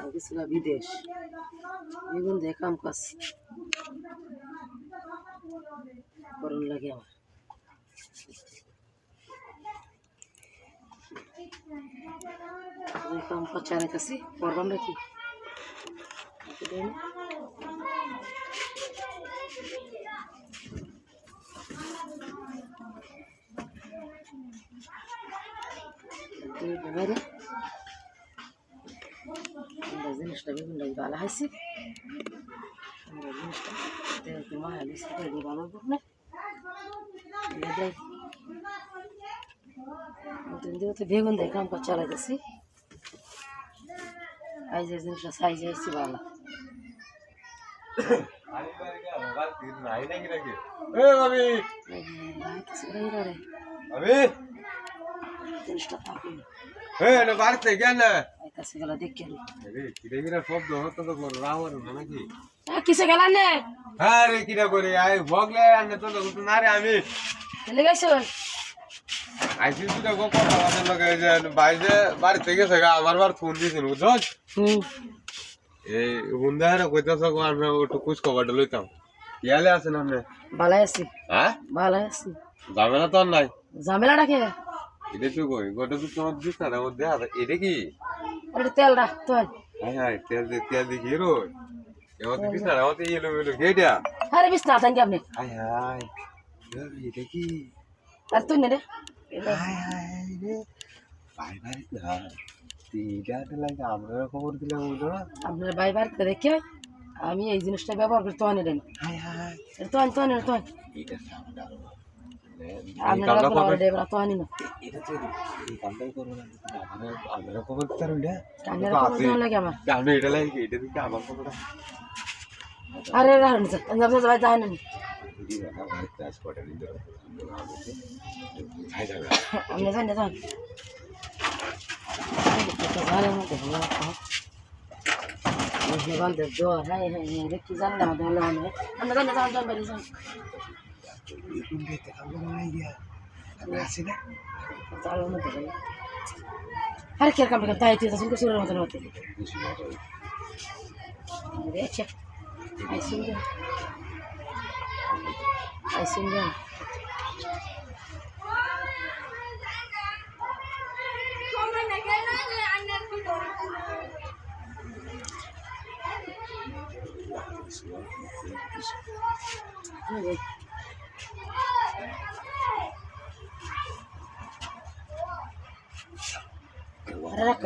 গেছিল বিদেশ বেগুন দিয়ে কাম কাজ করুন লাগে আমার কাম কাজ চালাইতেছি করবাম নাকি জিনিসটা বেগুনটা ভালো হয়েছে জিনিসটা মা ভালো না বেগুন দিয়ে কাম কাজ চালাইতেছি এই যে জিনিসটা সাইজ হয়েছে ভালো জিনিসটা থাকি বাড়িতে কেন কাছে গেলা দেখে শব্দ হতো তো রাহর নাকি কিসে গেলাম নে হ্যাঁ রে কিরা করে আই ভগলে আনে তো না রে আমি চলে গেছো আইসি তো গো কথা বলার লগে যে বাইরে বাড়িতে গেছে গা আমার বার ফোন দিছিল বুঝছ এই হুন্দার কইতাছ গো আমরা একটু কুছ খবরটা লইতাম ইয়ালে আছেন আপনি ভালো আছি হ্যাঁ ভালো আছি ঝামেলা তো আর নাই ঝামেলাটা কে এটা তো কই গোটা তো তোমার দিছ না ও দেখা এটা কি ওটা তেল রাখ তো হ্যাঁ হ্যাঁ তেল দেখি রো এমন দিছ না ও তো এলো এলো গেডা আরে বিস্তা থাকি আপনি হাই হাই এটা কি আর তুই নে রে হাই হাই রে ভাই ভাই না তিনটা লাগে আমরা খবর দিলাম বুঝো না আপনার ভাই বাড়িতে দেখে আমি এই জিনিসটা ব্যবহার করি তো আনি দেন হাই হাই তো আনি তো এটা সামনে আপনার তো আনি না এটা তো এই কামটাই করবো না আমরা খবর দিতে পারবি না আপনার লাগে আমার আমি এটা লাগে এটা দিকে আমার খবর আরে রাখুন স্যার ভাই যাই না আপনি জানি যান জ্বর হ্যাঁ হ্যাঁ দেখি জানি না আমাদের হলে আমরা জানি যান যান বাড়ি যান চালোর মধ্যে যাই আরে কে কাম তাই তুই শুনতে শুরুর মতন হতে দেখছে আইসুন যান রাখ